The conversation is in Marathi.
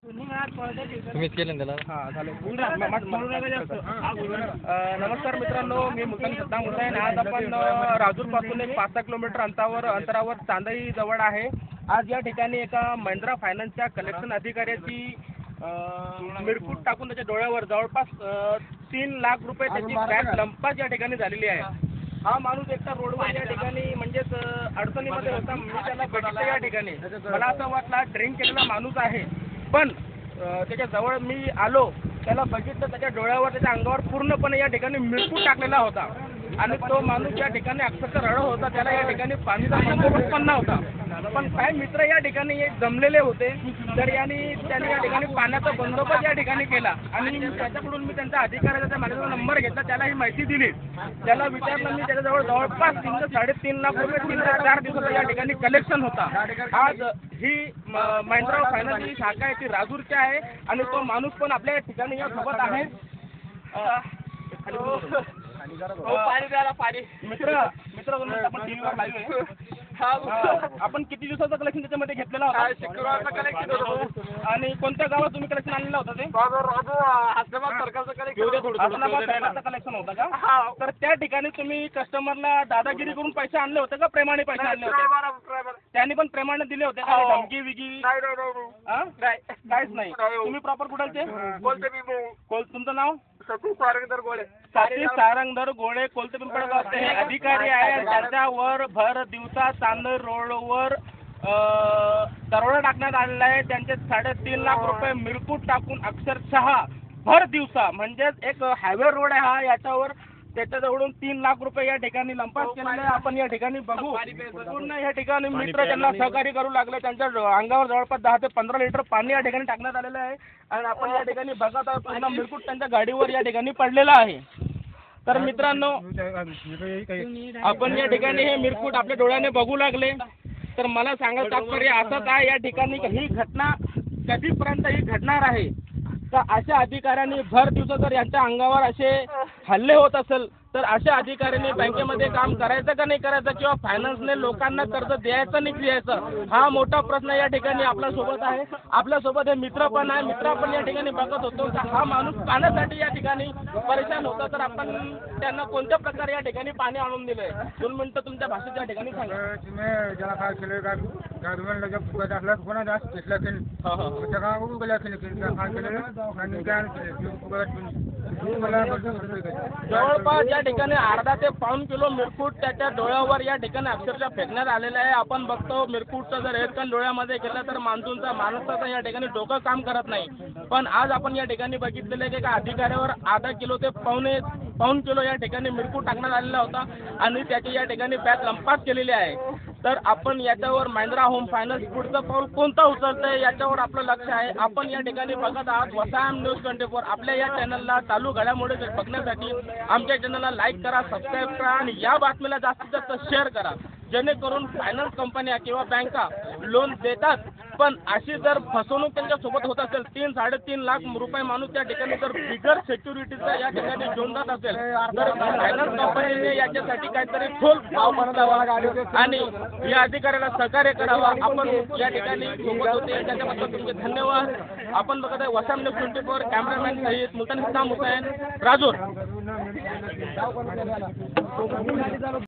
तुम्हीच केलं ना त्याला. हां झालं. नमस्कार मित्रांनो, मी मुकाम सद्दाम हुसैन. आज आपण राजूरपासून एक 5-6 किलोमीटर अंतरावर चांदई जवळ आहे. आज या ठिकाणी एका महिंद्रा फायनान्सच्या कलेक्शन अधिकाऱ्याची मिरकूट टाकून त्याच्या डोळ्यावर जवळपास 3 लाख रुपये त्याची बॅग लंपास या ठिकाणी झालेली आहे. हा माणूस एकटा रोडवर या ठिकाणी म्हणजेच अडचणीमध्ये होता. मी त्याला बघितलं या ठिकाणी. मला असं वाटलं ड्रिंक केलेला माणूस आहे, पण त्याच्या जवळ मी आलो, त्याला बघितलं, त्याच्या डोळ्यावर त्याच्या अंगावर पूर्णपणे या ठिकाणी मिरकूट टाकलेला होता आणि तो माणूस या ठिकाणी अक्षरशः रडत होता. त्याला या ठिकाणी पाणीचा बंदोबस्त पण नव्हता. पण काही मित्र या ठिकाणी जमलेले होते, तर त्यांनी या ठिकाणी पाण्याचा बंदोबस्त या ठिकाणी केला आणि त्याच्याकडून मी त्यांच्या अधिकाऱ्याचा माझ्याजवळ नंबर घेतला, त्याला ही माहिती दिली. त्याला विचारलं मी, त्याच्याजवळ जवळपास 3 ते 3.5 लाख रुपये 3 ते 4 दिवसाचा या ठिकाणी कलेक्शन होता. आज ही महिंद्रा फायनान्स ही शाखा आहे ती राजूरची आहे आणि तो माणूस पण आपल्या या ठिकाणी या सोबत आहे. पाणी द्यायला पाणी. मित्र आपण टीव्हीवर लाईव्ह आहे. आपण किती दिवसाचं कलेक्शन त्याच्यामध्ये घेतलेला होता? शुक्रवारचा कलेक्शन होतं. आणि कोणत्या गावात तुम्ही कलेक्शन आणलेलं होतं ते? सरकारचं कलेक्शन होतं का? तर त्या ठिकाणी तुम्ही कस्टमरला दादागिरी करून पैसे आणले होते का प्रेमाने पैसे आणले होते? त्यांनी पण प्रेमाने दिले होते का? धमकी विगी काहीच नाही. तुम्ही प्रॉपर कुठलचे? तुमचं नाव? सतीश सारंगधर गोळे, कोलते पिंपळगावचे हे अधिकारी आहे. त्याच्यावर भर दिवसा चांदई रोडवर दरोडा टाकण्यात आलेला आहे. त्यांचे 3.5 लाख रुपये मिरकूट टाकून अक्षरशः भर दिवसा, म्हणजेच एक हायवे रोड आहे हा, याच्यावर त्याच्याजवळून 3 लाख रुपये या ठिकाणी लंपास केलेले आहे. आपण या ठिकाणी बघू. पूर्ण या ठिकाणी मित्र त्यांना सहकार्य करू लागले. त्यांच्या अंगावर जवळपास 10 ते 15 लिटर पाणी या ठिकाणी टाकण्यात आलेलं आहे आणि आपण या ठिकाणी बघत आहोत पूर्ण मिरकूट त्यांच्या गाडीवर या ठिकाणी पडलेला आहे. तर मित्रांनो, आपण या ठिकाणी हे मिरकूट आपल्या डोळ्याने बघू लागले. तर मला सांगायचं तात्पर्य असंच आहे, या ठिकाणी ही घटना कधीपर्यंत ही घडणार आहे? तर अशा अधिकाऱ्यांनी भर दिवसा जर यांच्या अंगावर असे हल्ले होत असेल तर अशा अधिकाऱ्यांनी बँकेमध्ये काम करायचं का नाही करायचं, किंवा फायनान्सने लोकांना कर्ज द्यायचं नाही द्यायचं, हा मोठा प्रश्न या ठिकाणी आपल्यासोबत आहे. आपल्यासोबत हे मित्र पण आहे. मित्र पण या ठिकाणी बघत होतो की हा माणूस पाण्यासाठी या ठिकाणी परेशान होता, तर आपण त्यांना कोणत्या प्रकारे या ठिकाणी पाणी आणून दिलंय? 2 मिनिटं तुमच्या भाषेत या ठिकाणी सांगा. जवळपास या ठिकाणी अर्धा ते पाऊण किलो मिरकूट त्याच्या डोळ्यावर या ठिकाणी अक्षरशः फेकण्यात आलेलं आहे. आपण बघतो मिरकूटचं जर एक कण डोळ्यामध्ये केलं तर माणसाचं या ठिकाणी डोकं काम करत नाही. पण आज आपण या ठिकाणी बघितलेलं आहे की एका अधिकाऱ्यावर अर्धा किलो ते पाऊण किलो या ठिकाणी मिरकूट टाकण्यात आलेला होता आणि त्याची या ठिकाणी बॅग लंपास केलेली आहे. तर आपण याच्यावर महिंद्रा होम फायनान्स पुढचं पाऊल कोणतं उचलतंय याच्यावर आपलं लक्ष आहे. आपण या ठिकाणी बघत आहात वसाम न्यूज 24. आपल्या या चॅनलला चालू घडामोडी बघण्यासाठी आमच्या चॅनलला लाईक करा, सबस्क्राईब करा आणि या बातमीला जास्तीत जास्त शेअर करा, जेणेकरून फायनान्स कंपन्या किंवा बँका लोन देतात, पण अशी जर फसवणूक त्यांच्यासोबत होत असेल, 3-3.5 लाख रुपये माणूस त्या ठिकाणी जर बिगर सिक्युरिटीचा या ठिकाणी घेऊन जात असेल तर फायनान्स कंपनीने याच्यासाठी काहीतरी ठोस भाव बनवावा आणि या अधिकाऱ्याला सहकार्य करावा. आपण या ठिकाणी सोबत होते त्याच्याबद्दल तुमचे धन्यवाद. आपण बघत आहे वसाम न्यूज 24. कॅमेरामॅन सहित मुलतान सद्दाम हुसैन, राजूर.